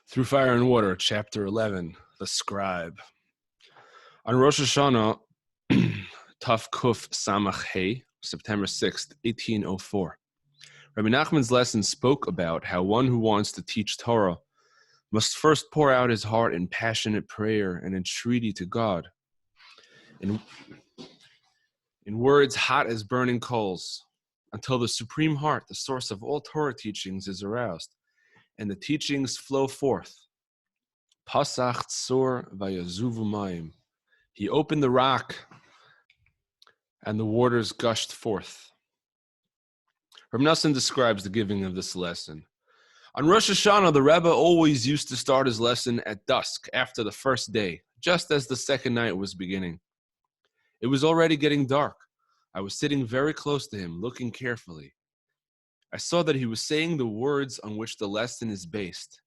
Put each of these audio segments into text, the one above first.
Through Fire and Water, Chapter 11, The Scribe. On Rosh Hashanah, Taf Kuf Samach Hey, September 6th, 1804, Rebbe Nachman's lesson spoke about how one who wants to teach Torah must first pour out his heart in passionate prayer and entreaty to God, in words hot as burning coals, until the supreme heart, the source of all Torah teachings, is aroused, and the teachings flow forth. Pasach tzur vayazuvu mayim. He opened the rock, and the waters gushed forth. Reb Noson describes the giving of this lesson. On Rosh Hashanah, the Rebbe always used to start his lesson at dusk after the first day, just as the second night was beginning. It was already getting dark. I was sitting very close to him, looking carefully. I saw that he was saying the words on which the lesson is based.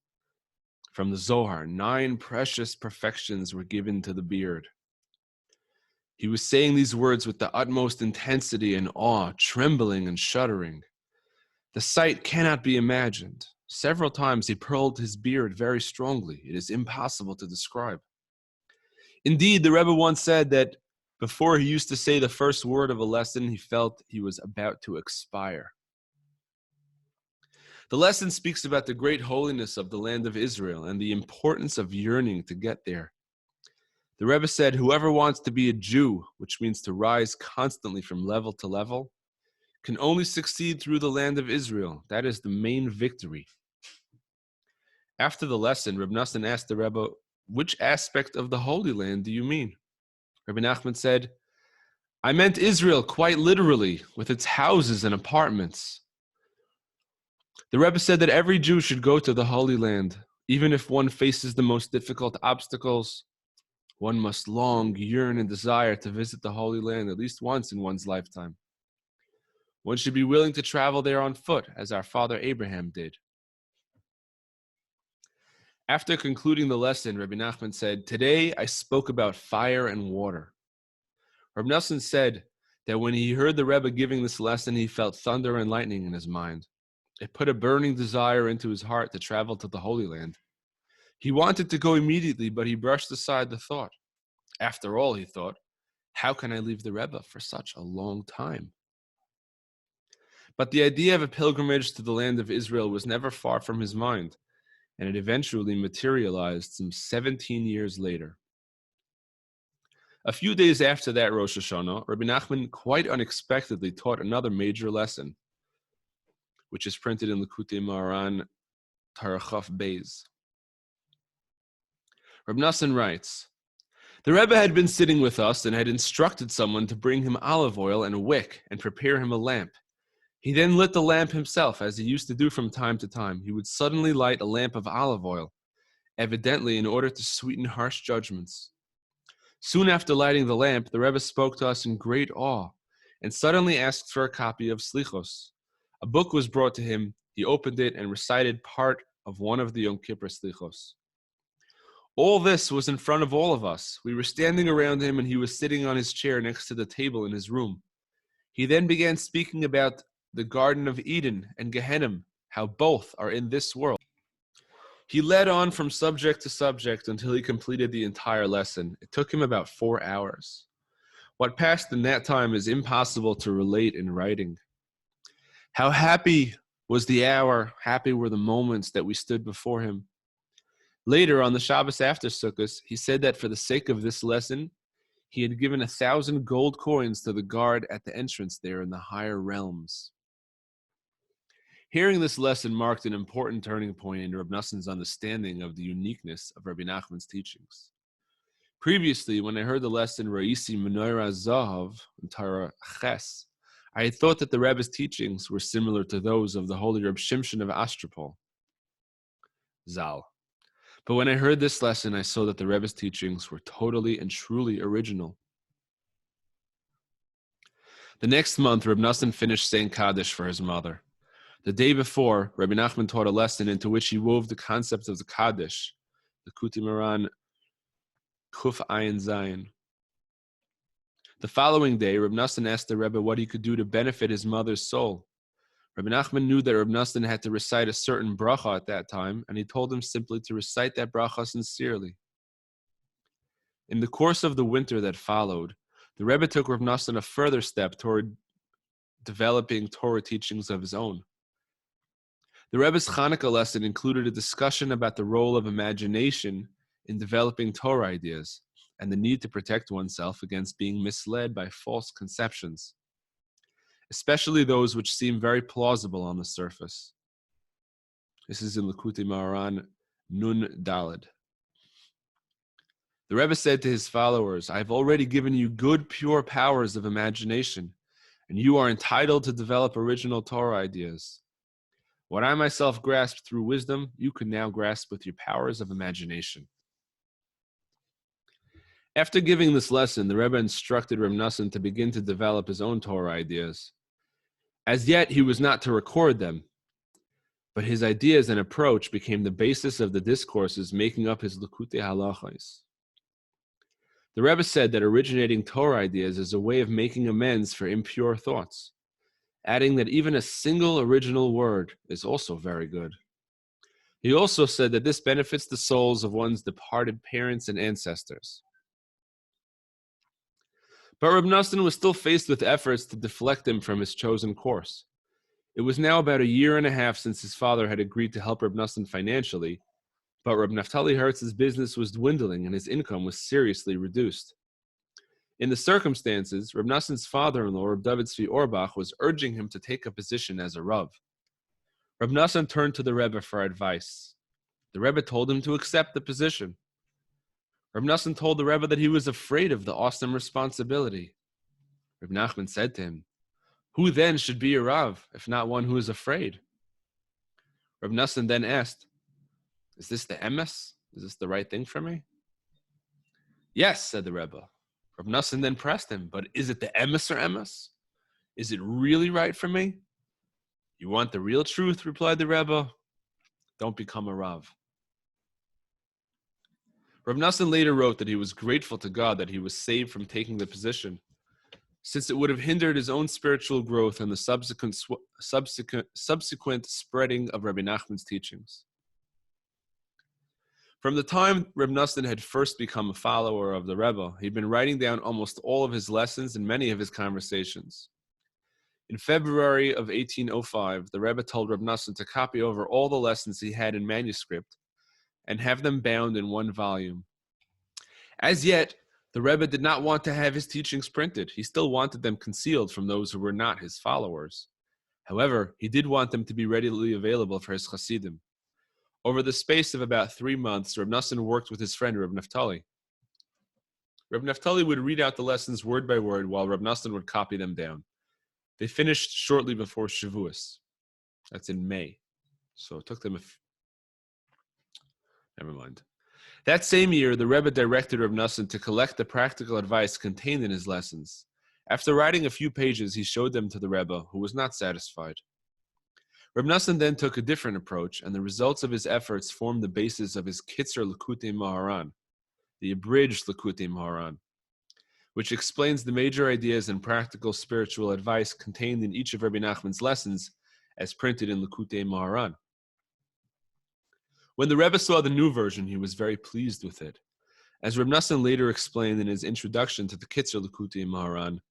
From the Zohar, 9 precious perfections were given to the beard. He was saying these words with the utmost intensity and awe, trembling and shuddering. The sight cannot be imagined. Several times he pulled his beard very strongly. It is impossible to describe. Indeed, the Rebbe once said that before he used to say the first word of a lesson, he felt he was about to expire. The lesson speaks about the great holiness of the land of Israel and the importance of yearning to get there. The Rebbe said, whoever wants to be a Jew, which means to rise constantly from level to level, can only succeed through the land of Israel. That is the main victory. After the lesson, Reb Noson asked the Rebbe, which aspect of the Holy Land do you mean? Rebbe Nachman said, I meant Israel quite literally, with its houses and apartments. The Rebbe said that every Jew should go to the Holy Land, even if one faces the most difficult obstacles. One must long, yearn, and desire to visit the Holy Land at least once in one's lifetime. One should be willing to travel there on foot, as our father Abraham did. After concluding the lesson, Rebbe Nachman said, today I spoke about fire and water. Reb Noson said that when he heard the Rebbe giving this lesson, he felt thunder and lightning in his mind. It put a burning desire into his heart to travel to the Holy Land. He wanted to go immediately, but he brushed aside the thought. After all, he thought, how can I leave the Rebbe for such a long time? But the idea of a pilgrimage to the land of Israel was never far from his mind, and it eventually materialized some 17 years later. A few days after that Rosh Hashanah, Rebbe Nachman quite unexpectedly taught another major lesson, which is printed in Likutei Moharan Tarachaf Beis. Reb Noson writes, the Rebbe had been sitting with us and had instructed someone to bring him olive oil and a wick and prepare him a lamp. He then lit the lamp himself, as he used to do from time to time. He would suddenly light a lamp of olive oil, evidently in order to sweeten harsh judgments. Soon after lighting the lamp, the Rebbe spoke to us in great awe and suddenly asked for a copy of Slichos. A book was brought to him. He opened it and recited part of one of the Yom Kippur Slichos. All this was in front of all of us. We were standing around him and he was sitting on his chair next to the table in his room. He then began speaking about the Garden of Eden and Gehenna, how both are in this world. He led on from subject to subject until he completed the entire lesson. It took him about 4 hours. What passed in that time is impossible to relate in writing. How happy was the hour, happy were the moments that we stood before him. Later, on the Shabbos after Sukkot, he said that for the sake of this lesson, he had given 1,000 gold coins to the guard at the entrance there in the higher realms. Hearing this lesson marked an important turning point in Reb Noson's understanding of the uniqueness of Rebbe Nachman's teachings. Previously, when I heard the lesson Raice Menorah Zahav in Torah Ches, I had thought that the Rebbe's teachings were similar to those of the holy Reb Shimshon of Astropol, Zal. But when I heard this lesson, I saw that the Rebbe's teachings were totally and truly original. The next month, Reb Noson finished saying Kaddish for his mother. The day before, Rebbe Nachman taught a lesson into which he wove the concept of the Kaddish, the Likutei Moharan Kuf Ayin Zayin. The following day, Reb Noson asked the Rebbe what he could do to benefit his mother's soul. Rebbe Nachman knew that Reb Noson had to recite a certain bracha at that time, and he told him simply to recite that bracha sincerely. In the course of the winter that followed, the Rebbe took Reb Noson a further step toward developing Torah teachings of his own. The Rebbe's Hanukkah lesson included a discussion about the role of imagination in developing Torah ideas and the need to protect oneself against being misled by false conceptions, especially those which seem very plausible on the surface. This is in Likutei Moharan Nun Daled. The Rebbe said to his followers, "I have already given you good, pure powers of imagination, and you are entitled to develop original Torah ideas. What I myself grasped through wisdom, you can now grasp with your powers of imagination." After giving this lesson, the Rebbe instructed Reb Noson to begin to develop his own Torah ideas. As yet, he was not to record them, but his ideas and approach became the basis of the discourses making up his Likutei Halachos. The Rebbe said that originating Torah ideas is a way of making amends for impure thoughts, adding that even a single original word is also very good. He also said that this benefits the souls of one's departed parents and ancestors. But Reb Noson was still faced with efforts to deflect him from his chosen course. It was now about a year and a half since his father had agreed to help Reb Noson financially, but Reb Naftali Hertz's business was dwindling and his income was seriously reduced. In the circumstances, Reb Noson's father-in-law, Reb David Tzvi Orbach, was urging him to take a position as a Rav. Reb Noson turned to the Rebbe for advice. The Rebbe told him to accept the position. Reb Noson told the Rebbe that he was afraid of the awesome responsibility. Reb Nachman said to him, "Who then should be a Rav, if not one who is afraid?" Reb Noson then asked, "Is this the emes? Is this the right thing for me?" "Yes," said the Rebbe. Reb Noson then pressed him, "But is it the emes or emes? Is it really right for me?" "You want the real truth," replied the Rebbe, "don't become a Rav." Reb Noson later wrote that he was grateful to God that he was saved from taking the position, since it would have hindered his own spiritual growth and the subsequent spreading of Rebbe Nachman's teachings. From the time Reb Noson had first become a follower of the Rebbe, he'd been writing down almost all of his lessons and many of his conversations. In February of 1805, the Rebbe told Reb Noson to copy over all the lessons he had in manuscript and have them bound in one volume. As yet, the Rebbe did not want to have his teachings printed. He still wanted them concealed from those who were not his followers. However, he did want them to be readily available for his Chassidim. Over the space of about 3 months, Reb Noson worked with his friend Reb Naftali. Reb Naftali would read out the lessons word by word while Reb Noson would copy them down. They finished shortly before Shavuos. That's in May. So it took them never mind. That same year, the Rebbe directed Reb Noson to collect the practical advice contained in his lessons. After writing a few pages, he showed them to the Rebbe, who was not satisfied. Reb Noson then took a different approach, and the results of his efforts formed the basis of his Kitzer Likutei Moharan, the abridged Likutei Moharan, which explains the major ideas and practical spiritual advice contained in each of Rebbe Nachman's lessons, as printed in Likutei Moharan. When the Rebbe saw the new version, he was very pleased with it. As Reb Noson later explained in his introduction to the Kitzer Likutei Moharan,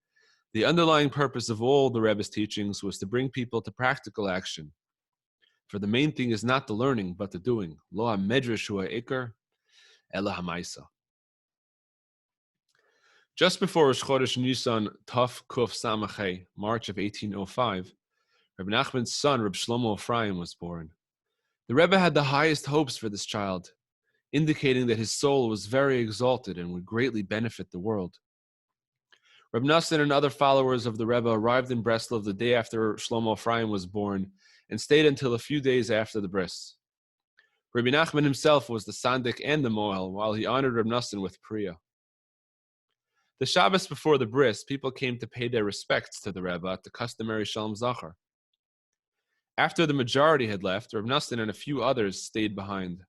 the underlying purpose of all the Rebbe's teachings was to bring people to practical action. For the main thing is not the learning, but the doing. Lo ha-medrash hu ha'ikar, ela ha'maisa. Just before Rosh Chodesh Nisan Tov Kuf Samachay, March of 1805, Reb Nachman's son, Reb Shlomo Ephraim, was born. The Rebbe had the highest hopes for this child, indicating that his soul was very exalted and would greatly benefit the world. Reb Noson and other followers of the Rebbe arrived in Breslov the day after Shlomo Ephraim was born and stayed until a few days after the bris. Rebbe Nachman himself was the Sandik and the Mohel, while he honored Reb Noson with Priya. The Shabbos before the bris, people came to pay their respects to the Rebbe at the customary Shalom Zachar. After the majority had left, Reb Noson and a few others stayed behind.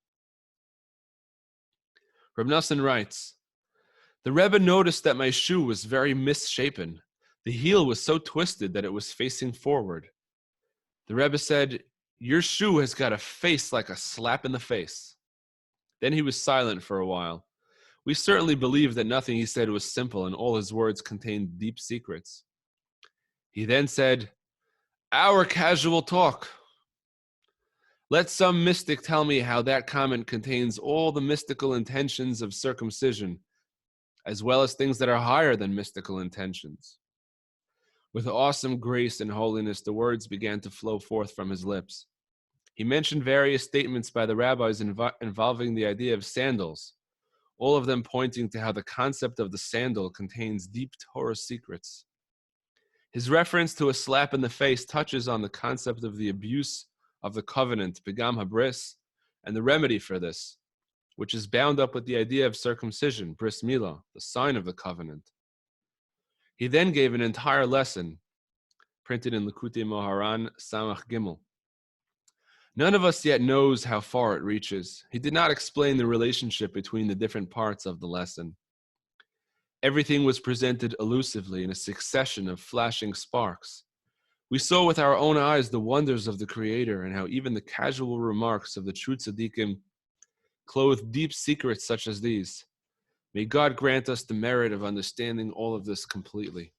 Reb Noson writes, "The Rebbe noticed that my shoe was very misshapen. The heel was so twisted that it was facing forward. The Rebbe said, "Your shoe has got a face like a slap in the face." Then he was silent for a while. We certainly believe that nothing he said was simple and all his words contained deep secrets. He then said, "Our casual talk. Let some mystic tell me how that comment contains all the mystical intentions of circumcision, as well as things that are higher than mystical intentions." With awesome grace and holiness, the words began to flow forth from his lips. He mentioned various statements by the rabbis involving the idea of sandals, all of them pointing to how the concept of the sandal contains deep Torah secrets. His reference to a slap in the face touches on the concept of the abuse of the covenant, Begam HaBris, and the remedy for this, which is bound up with the idea of circumcision, Bris Milah, the sign of the covenant. He then gave an entire lesson, printed in Likutei Moharan, Samach Gimel. None of us yet knows how far it reaches. He did not explain the relationship between the different parts of the lesson. Everything was presented elusively in a succession of flashing sparks. We saw with our own eyes the wonders of the Creator and how even the casual remarks of the true tzaddikim clothe deep secrets such as these. May God grant us the merit of understanding all of this completely.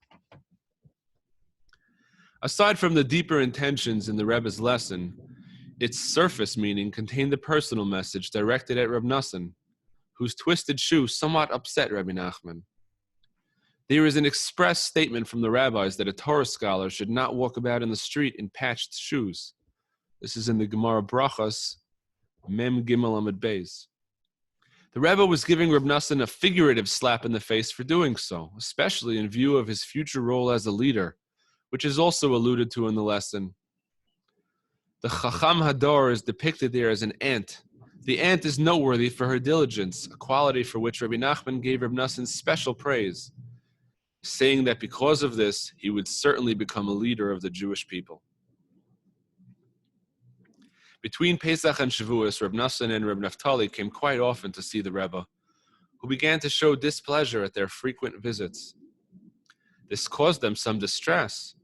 Aside from the deeper intentions in the Rebbe's lesson, its surface meaning contained the personal message directed at Reb Noson, whose twisted shoe somewhat upset Rebbe Nachman. There is an express statement from the rabbis that a Torah scholar should not walk about in the street in patched shoes. This is in the Gemara Brachos, Mem Gimel Amud Beis. The Rebbe was giving Reb Noson a figurative slap in the face for doing so, especially in view of his future role as a leader, which is also alluded to in the lesson. The Chacham Hador is depicted there as an ant. The ant is noteworthy for her diligence, a quality for which Rebbe Nachman gave Reb Noson special praise, saying that because of this, he would certainly become a leader of the Jewish people. Between Pesach and Shavuos, Reb Noson and Reb Naftali came quite often to see the Rebbe, who began to show displeasure at their frequent visits. This caused them some distress.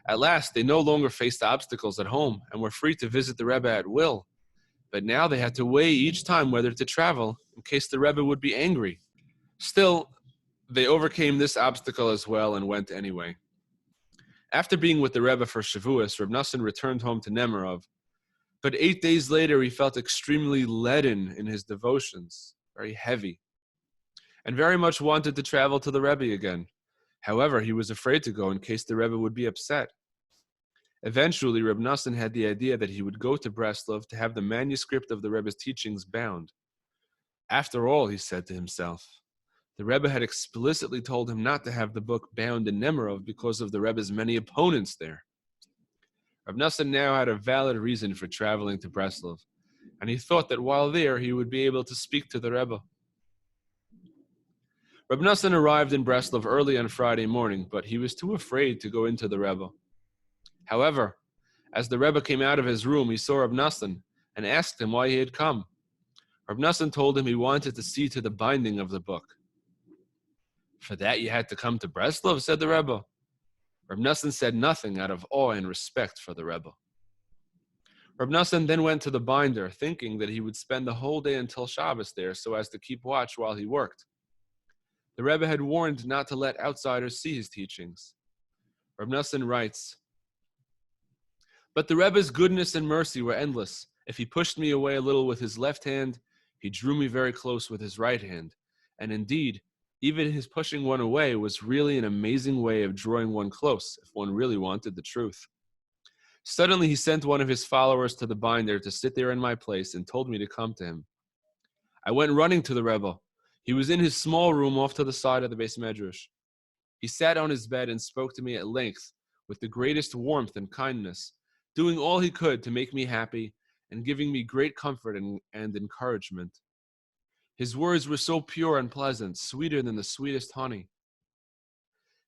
At last, they no longer faced obstacles at home and were free to visit the Rebbe at will. But now they had to weigh each time whether to travel in case the Rebbe would be angry. Still, they overcame this obstacle as well and went anyway. After being with the Rebbe for Shavuos, Reb Noson returned home to Nemirov. But 8 days later, he felt extremely leaden in his devotions, very heavy, and very much wanted to travel to the Rebbe again. However, he was afraid to go in case the Rebbe would be upset. Eventually, Reb Noson had the idea that he would go to Breslov to have the manuscript of the Rebbe's teachings bound. After all, he said to himself, the Rebbe had explicitly told him not to have the book bound in Nemirov because of the Rebbe's many opponents there. Reb Noson now had a valid reason for traveling to Breslov, and he thought that while there he would be able to speak to the Rebbe. Reb Noson arrived in Breslov early on Friday morning, but he was too afraid to go into the Rebbe. However, as the Rebbe came out of his room, he saw Reb Noson and asked him why he had come. Reb Noson told him he wanted to see to the binding of the book. For that you had to come to Breslov, said the Rebbe. Reb Noson said nothing out of awe and respect for the Rebbe. Reb Noson then went to the binder, thinking that he would spend the whole day until Shabbos there so as to keep watch while he worked. The Rebbe had warned not to let outsiders see his teachings. Reb Noson writes, but the Rebbe's goodness and mercy were endless. If he pushed me away a little with his left hand, he drew me very close with his right hand. And indeed, even his pushing one away was really an amazing way of drawing one close if one really wanted the truth. Suddenly he sent one of his followers to the binder to sit there in my place and told me to come to him. I went running to the Rebbe. He was in his small room off to the side of the Beis Medrash. He sat on his bed and spoke to me at length with the greatest warmth and kindness, doing all he could to make me happy and giving me great comfort and encouragement. His words were so pure and pleasant, sweeter than the sweetest honey.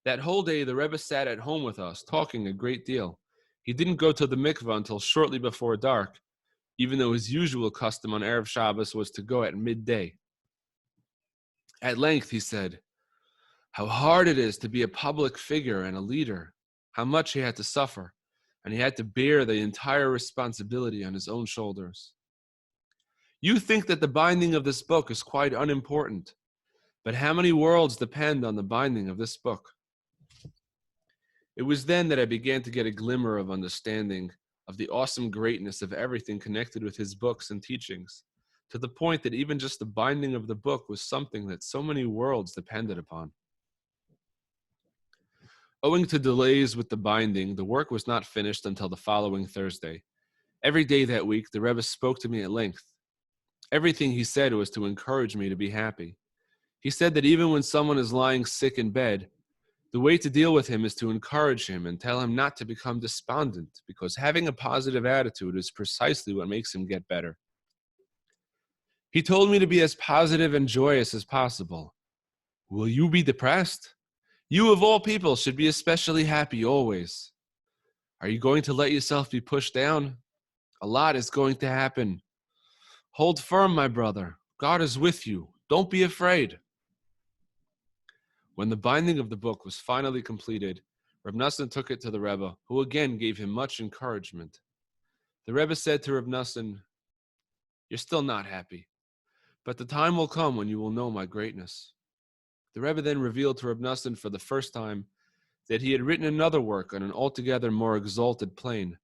That whole day, the Rebbe sat at home with us, talking a great deal. He didn't go to the mikveh until shortly before dark, even though his usual custom on Erev Shabbos was to go at midday. At length, he said, how hard it is to be a public figure and a leader, how much he had to suffer, and he had to bear the entire responsibility on his own shoulders. You think that the binding of this book is quite unimportant, but how many worlds depend on the binding of this book? It was then that I began to get a glimmer of understanding of the awesome greatness of everything connected with his books and teachings, to the point that even just the binding of the book was something that so many worlds depended upon. Owing to delays with the binding, the work was not finished until the following Thursday. Every day that week, the Rebbe spoke to me at length. Everything he said was to encourage me to be happy. He said that even when someone is lying sick in bed, the way to deal with him is to encourage him and tell him not to become despondent, because having a positive attitude is precisely what makes him get better. He told me to be as positive and joyous as possible. Will you be depressed? You of all people should be especially happy always. Are you going to let yourself be pushed down? A lot is going to happen. Hold firm, my brother. God is with you. Don't be afraid. When the binding of the book was finally completed, Reb Noson took it to the Rebbe, who again gave him much encouragement. The Rebbe said to Reb Noson, "You're still not happy, but the time will come when you will know my greatness." The Rebbe then revealed to Reb Noson for the first time that he had written another work on an altogether more exalted plane.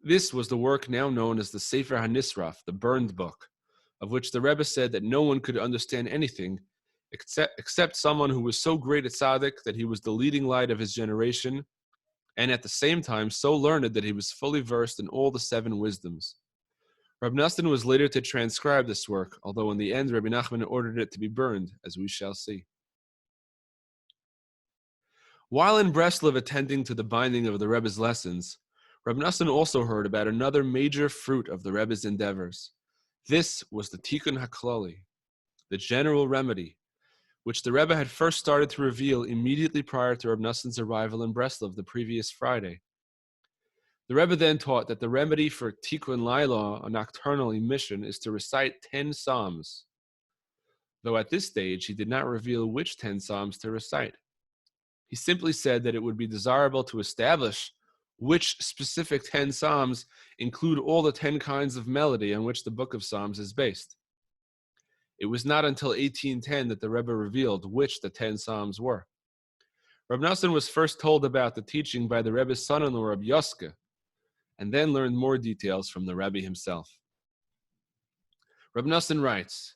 This was the work now known as the Sefer HaNisraf, the burned book, of which the Rebbe said that no one could understand anything except someone who was so great a tzaddik that he was the leading light of his generation, and at the same time so learned that he was fully versed in all the 7 wisdoms. Reb Noson was later to transcribe this work, although in the end Rebbe Nachman ordered it to be burned, as we shall see. While in Breslov attending to the binding of the Rebbe's lessons, Reb Noson also heard about another major fruit of the Rebbe's endeavors. This was the Tikkun HaKlali, the general remedy, which the Rebbe had first started to reveal immediately prior to Reb Noson's arrival in Breslov the previous Friday. The Rebbe then taught that the remedy for Tikkun Laila, a nocturnal emission, is to recite 10 psalms, though at this stage he did not reveal which 10 psalms to recite. He simply said that it would be desirable to establish which specific 10 psalms include all the 10 kinds of melody on which the book of Psalms is based. It was not until 1810 that the Rebbe revealed which the 10 psalms were. Reb Noson was first told about the teaching by the Rebbe's son-in-law, Reb Yoske, and then learned more details from the Rebbe himself. Reb Noson writes,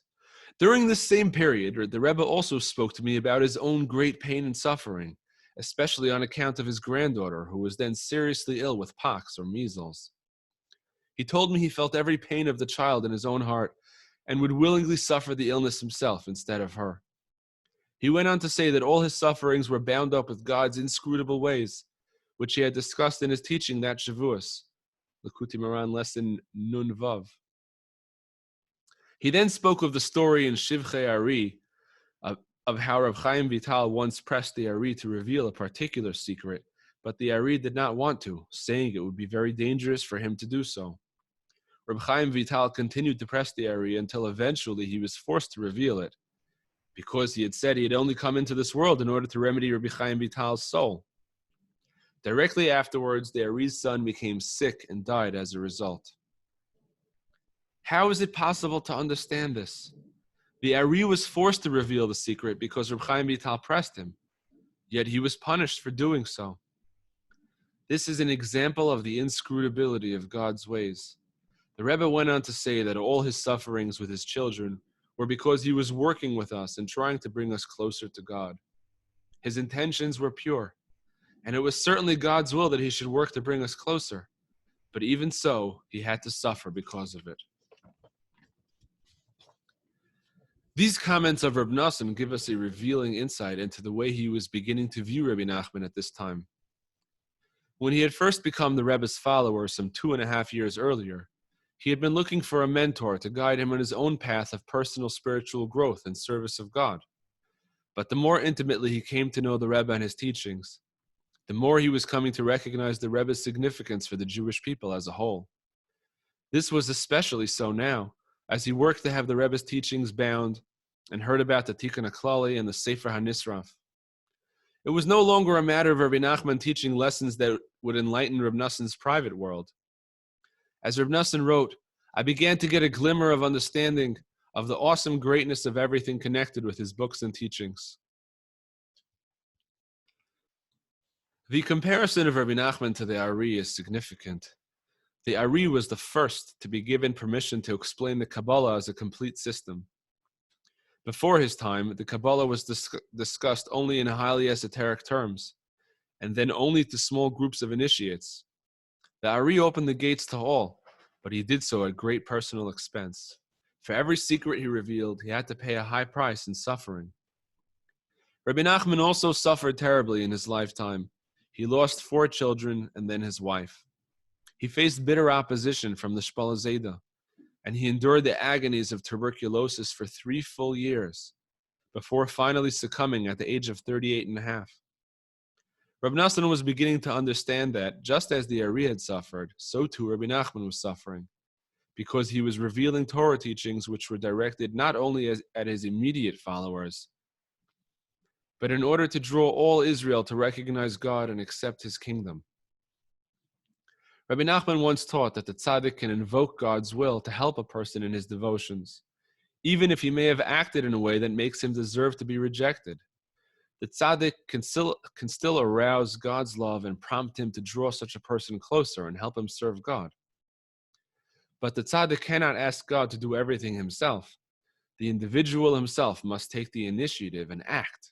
"During this same period, the Rebbe also spoke to me about his own great pain and suffering, especially on account of his granddaughter, who was then seriously ill with pox or measles. He told me he felt every pain of the child in his own heart and would willingly suffer the illness himself instead of her. He went on to say that all his sufferings were bound up with God's inscrutable ways, which he had discussed in his teaching that Shavuos, Likutei Moharan lesson Nun Vav. He then spoke of the story in Shivchei Ari of how Reb Chaim Vital once pressed the Ari to reveal a particular secret, but the Ari did not want to, saying it would be very dangerous for him to do so. Reb Chaim Vital continued to press the Ari until eventually he was forced to reveal it, because he had said he had only come into this world in order to remedy Reb Chaim Vital's soul. Directly afterwards, the Ari's son became sick and died as a result. How is it possible to understand this? The Ari was forced to reveal the secret because Reb Chaim Vital pressed him, yet he was punished for doing so. This is an example of the inscrutability of God's ways. The Rebbe went on to say that all his sufferings with his children were because he was working with us and trying to bring us closer to God. His intentions were pure, and it was certainly God's will that he should work to bring us closer. But even so, he had to suffer because of it. These comments of Reb Noson give us a revealing insight into the way he was beginning to view Rebbe Nachman at this time. When he had first become the Rebbe's follower some 2.5 years earlier, he had been looking for a mentor to guide him on his own path of personal spiritual growth and service of God. But the more intimately he came to know the Rebbe and his teachings, the more he was coming to recognize the Rebbe's significance for the Jewish people as a whole. This was especially so now, as he worked to have the Rebbe's teachings bound and heard about the Tikkun HaKlali and the Sefer HaNisraf. It was no longer a matter of Rebbe Nachman teaching lessons that would enlighten Reb Noson's private world. As Reb Noson wrote, I began to get a glimmer of understanding of the awesome greatness of everything connected with his books and teachings. The comparison of Rebbe Nachman to the Ari is significant. The Ari was the first to be given permission to explain the Kabbalah as a complete system. Before his time, the Kabbalah was discussed only in highly esoteric terms, and then only to small groups of initiates. The Ari opened the gates to all, but he did so at great personal expense. For every secret he revealed, he had to pay a high price in suffering. Rebbe Nachman also suffered terribly in his lifetime. He lost 4 children and then his wife. He faced bitter opposition from the Shpala Zayda, and he endured the agonies of tuberculosis for 3 full years, before finally succumbing at the age of 38 and a half. Reb Noson was beginning to understand that, just as the Ari had suffered, so too Rebbe Nachman was suffering, because he was revealing Torah teachings which were directed not only at his immediate followers, but in order to draw all Israel to recognize God and accept his kingdom. Rebbe Nachman once taught that the tzaddik can invoke God's will to help a person in his devotions, even if he may have acted in a way that makes him deserve to be rejected. The tzaddik can still arouse God's love and prompt him to draw such a person closer and help him serve God. But the tzaddik cannot ask God to do everything himself. The individual himself must take the initiative and act.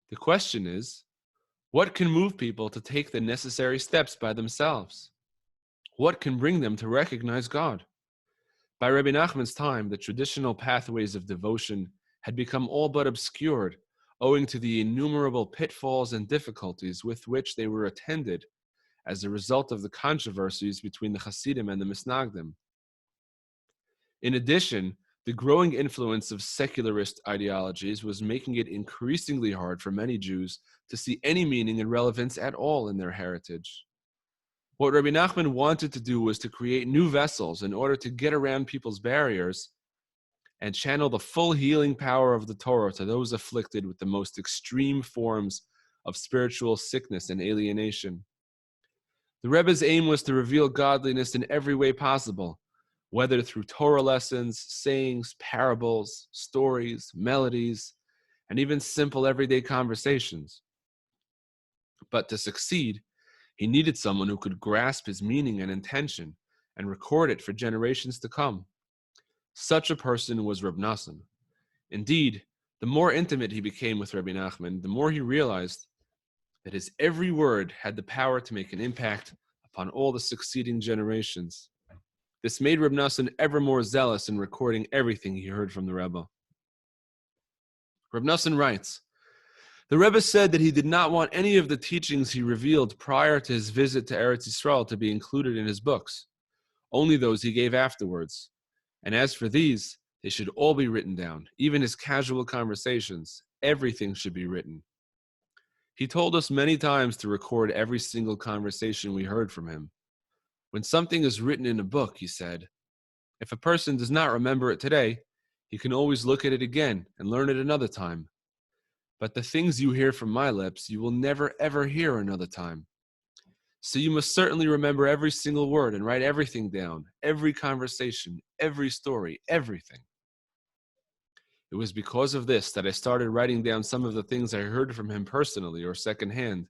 The question is, what can move people to take the necessary steps by themselves? What can bring them to recognize God? By Rebbe Nachman's time, the traditional pathways of devotion had become all but obscured, owing to the innumerable pitfalls and difficulties with which they were attended as a result of the controversies between the Hasidim and the Misnagdim. In addition, the growing influence of secularist ideologies was making it increasingly hard for many Jews to see any meaning and relevance at all in their heritage. What Rebbe Nachman wanted to do was to create new vessels in order to get around people's barriers and channel the full healing power of the Torah to those afflicted with the most extreme forms of spiritual sickness and alienation. The Rebbe's aim was to reveal godliness in every way possible, whether through Torah lessons, sayings, parables, stories, melodies, and even simple everyday conversations. But to succeed, he needed someone who could grasp his meaning and intention and record it for generations to come. Such a person was Reb Noson. Indeed, the more intimate he became with Rebbe Nachman, the more he realized that his every word had the power to make an impact upon all the succeeding generations. This made Reb Noson ever more zealous in recording everything he heard from the Rebbe. Reb Noson writes, the Rebbe said that he did not want any of the teachings he revealed prior to his visit to Eretz Yisrael to be included in his books, only those he gave afterwards. And as for these, they should all be written down, even his casual conversations. Everything should be written. He told us many times to record every single conversation we heard from him. When something is written in a book, he said, if a person does not remember it today, he can always look at it again and learn it another time. But the things you hear from my lips, you will never ever hear another time. So you must certainly remember every single word and write everything down, every conversation, every story, everything. It was because of this that I started writing down some of the things I heard from him personally or secondhand.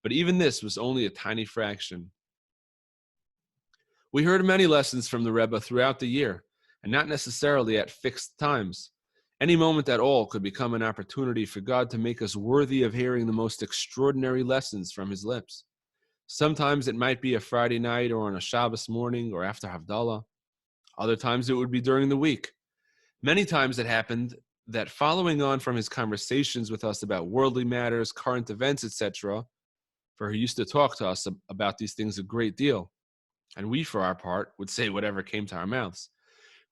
But even this was only a tiny fraction. We heard many lessons from the Rebbe throughout the year, and not necessarily at fixed times. Any moment at all could become an opportunity for God to make us worthy of hearing the most extraordinary lessons from his lips. Sometimes it might be a Friday night or on a Shabbos morning or after Havdalah. Other times it would be during the week. Many times it happened that following on from his conversations with us about worldly matters, current events, etc., for he used to talk to us about these things a great deal, and we, for our part, would say whatever came to our mouths.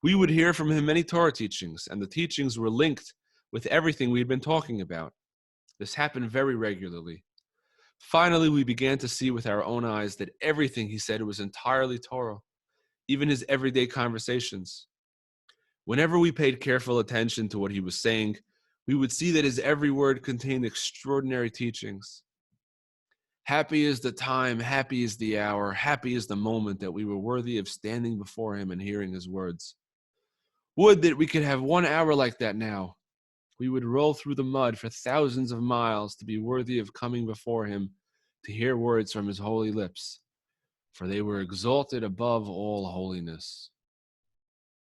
We would hear from him many Torah teachings, and the teachings were linked with everything we'd been talking about. This happened very regularly. Finally, we began to see with our own eyes that everything he said was entirely Torah, even his everyday conversations. Whenever we paid careful attention to what he was saying, we would see that his every word contained extraordinary teachings. Happy is the time, happy is the hour, happy is the moment that we were worthy of standing before him and hearing his words. Would that we could have 1 hour like that now. We would roll through the mud for thousands of miles to be worthy of coming before him to hear words from his holy lips, for they were exalted above all holiness.